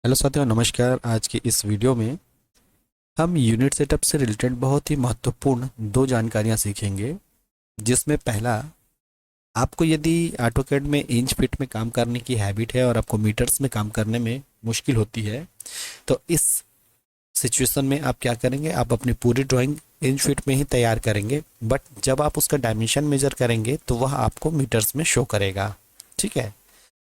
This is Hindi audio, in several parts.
हेलो साथियों, नमस्कार। आज की इस वीडियो में हम यूनिट सेटअप से रिलेटेड बहुत ही महत्वपूर्ण दो जानकारियां सीखेंगे। जिसमें पहला, आपको यदि ऑटोकैड में इंच फीट में काम करने की हैबिट है और आपको मीटर्स में काम करने में मुश्किल होती है, तो इस सिचुएशन में आप क्या करेंगे, आप अपनी पूरी ड्राइंग इंच फीट में ही तैयार करेंगे, बट जब आप उसका डायमेंशन मेजर करेंगे तो वह आपको मीटर्स में शो करेगा। ठीक है।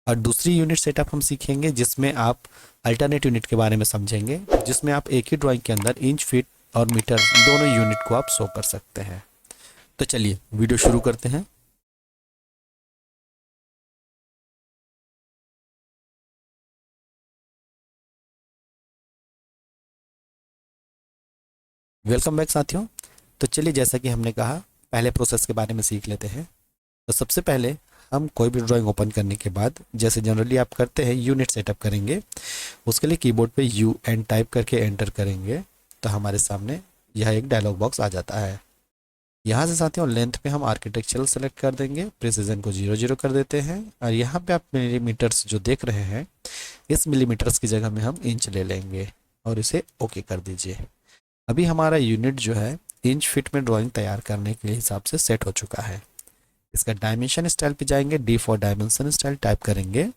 और दूसरी यूनिट सेटअप हम सीखेंगे जिसमें आप अल्टरनेट यूनिट के बारे में समझेंगे, जिसमें आप एक ही ड्राइंग के अंदर इंच फीट और मीटर दोनों यूनिट को आप शो कर सकते हैं। तो चलिए वीडियो शुरू करते हैं। वेलकम बैक साथियों। तो चलिए, जैसा कि हमने कहा, पहले प्रोसेस के बारे में सीख लेते हैं। तो सबसे पहले हम कोई भी ड्राइंग ओपन करने के बाद, जैसे जनरली आप करते हैं, यूनिट सेटअप करेंगे। उसके लिए कीबोर्ड पे यू एन टाइप करके एंटर करेंगे तो हमारे सामने यह एक डायलॉग बॉक्स आ जाता है। यहाँ से साथियों लेंथ पे हम आर्किटेक्चरल सेलेक्ट कर देंगे, प्रिसीजन को 0 0 कर देते हैं, और यहाँ पे आप मिलीमीटर्स जो देख रहे हैं, इस मिलीमीटर्स की जगह में हम इंच ले लेंगे और इसे ओके कर दीजिए। अभी हमारा यूनिट जो है इंच फिट में ड्राइंग तैयार करने के हिसाब से सेट हो चुका है। इसका डायमेंशन स्टाइल पे जाएंगे, D for dimension style type करेंगे।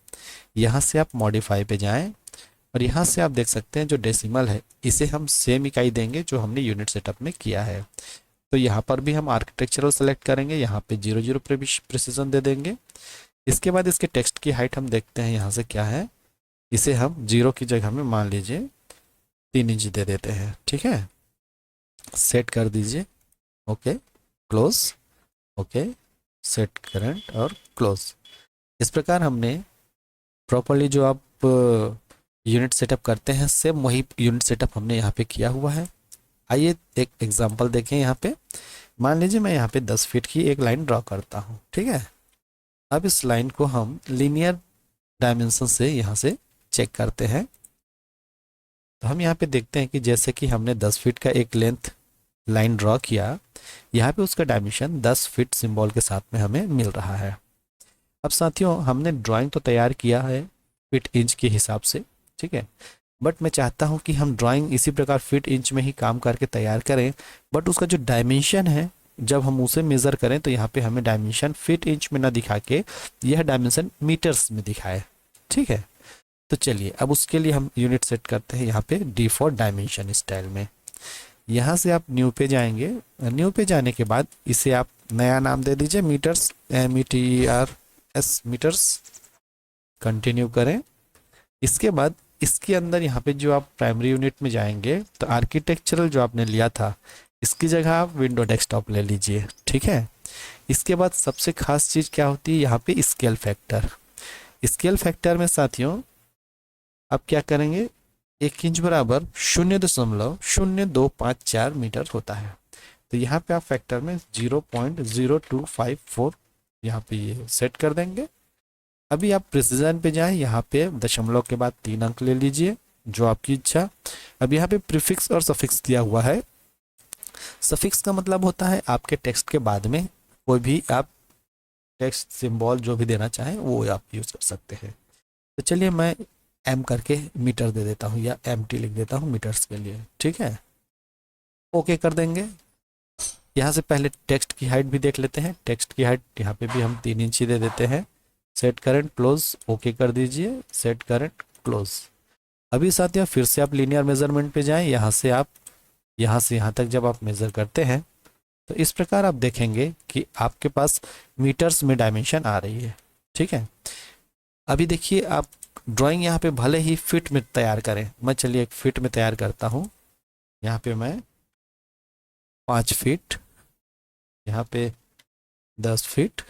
यहाँ से आप मॉडिफाई पे जाएं और यहाँ से आप देख सकते हैं जो डेसिमल है इसे हम सेम इकाई देंगे जो हमने यूनिट सेटअप में किया है। तो यहाँ पर भी हम आर्किटेक्चरल सेलेक्ट करेंगे, यहाँ पे 0 0 प्रिसीजन दे देंगे। इसके बाद इसके टेक्स्ट की हाइट हम देखते हैं यहाँ से क्या है। इसे हम 0 की जगह में मान लीजिए 3 इंच दे देते हैं। ठीक है, सेट कर दीजिए। Okay, close. Okay, set current और क्लोज। इस प्रकार हमने प्रॉपरली जो आप यूनिट सेटअप करते हैं, सेम वही यूनिट सेटअप हमने यहाँ पे किया हुआ है। आइए एक एग्जांपल देखें। यहाँ पे मान लीजिए मैं यहाँ पे 10 फीट की एक लाइन ड्रॉ करता हूँ। ठीक है, अब इस लाइन को हम लीनियर डायमेंशन से यहाँ से चेक करते हैं। तो हम यहाँ पे देखते हैं कि जैसे कि हमने 10 फीट का एक लेंथ लाइन ड्रॉ किया, यहाँ पे उसका डायमेंशन 10 फीट सिंबल के साथ में हमें मिल रहा है। अब साथियों हमने ड्राइंग तो तैयार किया है फीट इंच के हिसाब से। ठीक है, बट मैं चाहता हूँ कि हम ड्राइंग इसी प्रकार फीट इंच में ही काम करके तैयार करें, बट उसका जो डायमेंशन है जब हम उसे मेज़र करें तो यहाँ पे हमें डायमेंशन फीट इंच में ना दिखा के यह डायमेंशन मीटर्स में दिखाए। ठीक है, तो चलिए अब उसके लिए हम यूनिट सेट करते हैं यहाँ पे डी फॉर डायमेंशन स्टाइल में। यहाँ से आप न्यू पे जाएंगे। न्यू पे जाने के बाद इसे आप नया नाम दे दीजिए, मीटर्स, METRS मीटर्स। कंटिन्यू करें। इसके बाद इसके अंदर यहाँ पे जो आप प्राइमरी यूनिट में जाएंगे तो आर्किटेक्चरल जो आपने लिया था इसकी जगह आप विंडो डेस्कटॉप ले लीजिए। ठीक है, इसके बाद सबसे खास चीज़ क्या होती है, यहाँ पे स्केल फैक्टर। स्केल फैक्टर में साथियों आप क्या करेंगे, 1 इंच बराबर 0.0254 मीटर होता है। तो यहाँ पे आप फैक्टर में 0.0254 यहाँ पे ये सेट कर देंगे। अभी आप प्रिसीजन पे जाएं, यहाँ पे दशमलव के बाद 3 अंक ले लीजिए, जो आपकी इच्छा। अब यहाँ पे प्रीफिक्स और सफिक्स दिया हुआ है। सफिक्स का मतलब होता है आपके टेक्स्ट के बाद में कोई भी आप टेक्स्ट सिंबल जो भी देना चाहें वो आप यूज़ कर सकते हैं। तो चलिए मैं एम करके मीटर दे देता हूँ या MT लिख देता हूँ मीटर्स के लिए। ठीक है, ओके कर देंगे। यहाँ से पहले टेक्स्ट की हाइट भी देख लेते हैं। टेक्स्ट की हाइट यहाँ पे भी हम 3 इंच ही दे देते हैं। सेट करंट क्लोज, ओके कर दीजिए। Set current close. अभी साथियों फिर से आप लीनियर मेजरमेंट पे जाएं। यहाँ से आप यहाँ से यहाँ तक जब आप मेजर करते हैं तो इस प्रकार आप देखेंगे कि आपके पास मीटर्स में डायमेंशन आ रही है। ठीक है, अभी देखिए आप ड्राइंग यहाँ पे भले ही फिट में तैयार करें, मैं चलिए एक फिट में तैयार करता हूँ। यहाँ पे मैं 5 फीट, यहाँ पे 10 फीट,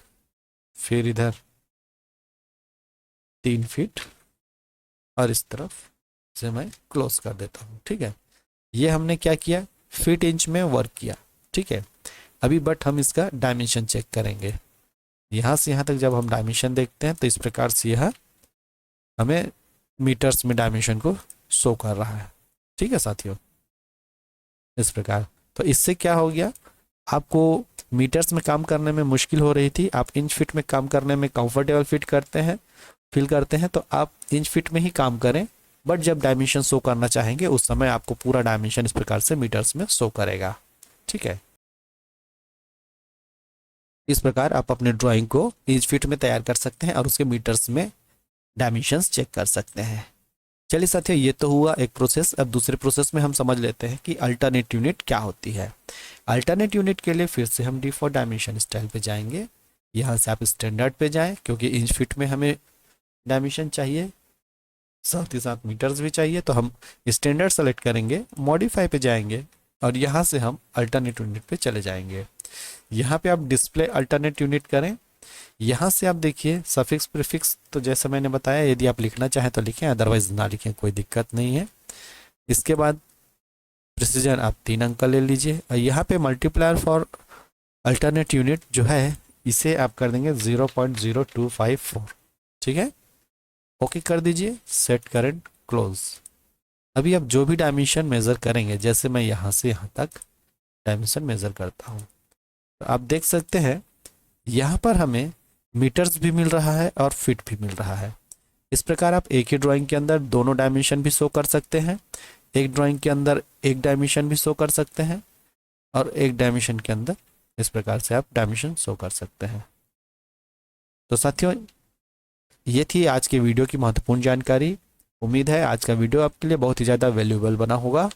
फिर इधर 3 फीट और इस तरफ से मैं क्लोज कर देता हूँ। ठीक है, ये हमने क्या किया, फीट इंच में वर्क किया। ठीक है, अभी बट हम इसका डायमेंशन चेक करेंगे। यहाँ से यहाँ तक जब हम डायमेंशन देखते हैं तो इस प्रकार से यह हमें मीटर्स में डायमेंशन को शो कर रहा है। ठीक है साथियों, इस प्रकार। तो इससे क्या हो गया, आपको मीटर्स में काम करने में मुश्किल हो रही थी, आप इंच फिट में काम करने में कंफर्टेबल फील करते हैं, तो आप इंच फिट में ही काम करें। बट जब डायमेंशन शो करना चाहेंगे उस समय आपको पूरा डायमेंशन इस प्रकार से मीटर्स में शो करेगा। ठीक है, इस प्रकार आप अपने ड्राइंग को इंच फीट में तैयार कर सकते हैं और उसके मीटर्स में डायमेंशंस चेक कर सकते हैं। चलिए साथियों, ये तो हुआ एक प्रोसेस। अब दूसरे प्रोसेस में हम समझ लेते हैं कि अल्टरनेट यूनिट क्या होती है। अल्टरनेट यूनिट के लिए फिर से हम डिफॉल्ट डायमेंशन स्टाइल पे जाएंगे। यहाँ से आप स्टैंडर्ड पे जाएं क्योंकि इंच फीट में हमें डायमेंशन चाहिए, साथ ही साथ मीटर्स भी चाहिए, तो हम स्टैंडर्ड सेलेक्ट करेंगे, मॉडिफाई पे जाएंगे और यहाँ से हम अल्टरनेट यूनिट पे चले जाएंगे। यहाँ पे आप डिस्प्ले अल्टरनेट यूनिट करें। यहाँ से आप देखिए सफिक्स प्रीफिक्स, तो जैसे मैंने बताया यदि आप लिखना चाहें तो लिखें, अदरवाइज ना लिखें, कोई दिक्कत नहीं है। इसके बाद प्रिसीजन आप 3 अंक का ले लीजिए और यहाँ पे मल्टीप्लायर फॉर अल्टरनेट यूनिट जो है इसे आप कर देंगे 0.0254। ठीक है, ओके कर दीजिए, सेट करंट क्लोज। अभी आप जो भी डायमेंशन मेज़र करेंगे, जैसे मैं यहाँ से यहाँ तक डायमेंशन मेज़र करता हूँ, तो आप देख सकते हैं यहाँ पर हमें मीटर्स भी मिल रहा है और फीट भी मिल रहा है। इस प्रकार आप एक ही ड्राइंग के अंदर दोनों डायमेंशन भी शो कर सकते हैं, एक ड्राइंग के अंदर एक डायमेंशन भी शो कर सकते हैं और एक डायमेंशन के अंदर इस प्रकार से आप डायमेंशन शो कर सकते हैं। तो साथियों, ये थी आज के वीडियो की महत्वपूर्ण जानकारी। उम्मीद है आज का वीडियो आपके लिए बहुत ही ज़्यादा वैल्यूएबल बना होगा।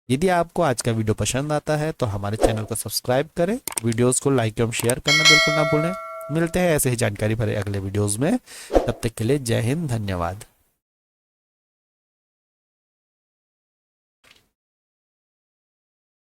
यदि आपको आज का वीडियो पसंद आता है तो हमारे चैनल को सब्सक्राइब करें, वीडियोस को लाइक एवं शेयर करना बिल्कुल ना भूलें। मिलते हैं ऐसे ही जानकारी भरे अगले वीडियोस में, तब तक के लिए जय हिंद, धन्यवाद।